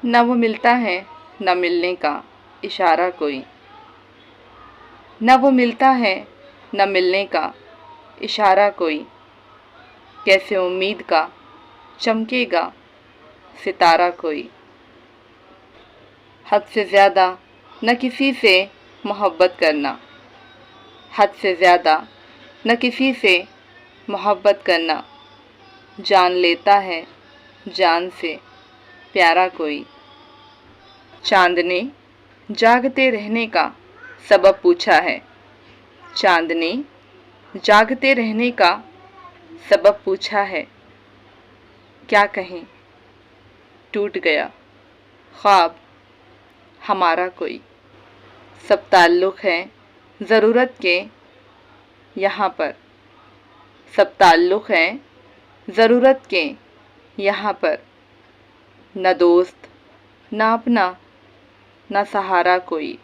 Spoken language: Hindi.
न वो मिलता है न मिलने का इशारा कोई, न वो मिलता है न मिलने का इशारा कोई। कैसे उम्मीद का चमकेगा सितारा कोई। हद से ज़्यादा न किसी से मोहब्बत करना, हद से ज़्यादा न किसी से मोहब्बत करना। जान लेता है जान से प्यारा कोई। चाँद ने जागते रहने का सबब पूछा है, चाँद ने जागते रहने का सबब पूछा है। क्या कहें टूट गया ख्वाब हमारा कोई। सब ताल्लुक़ हैं ज़रूरत के यहाँ पर, सब ताल्लुक़ हैं ज़रूरत के यहाँ पर। न दोस्त न अपना न सहारा कोई।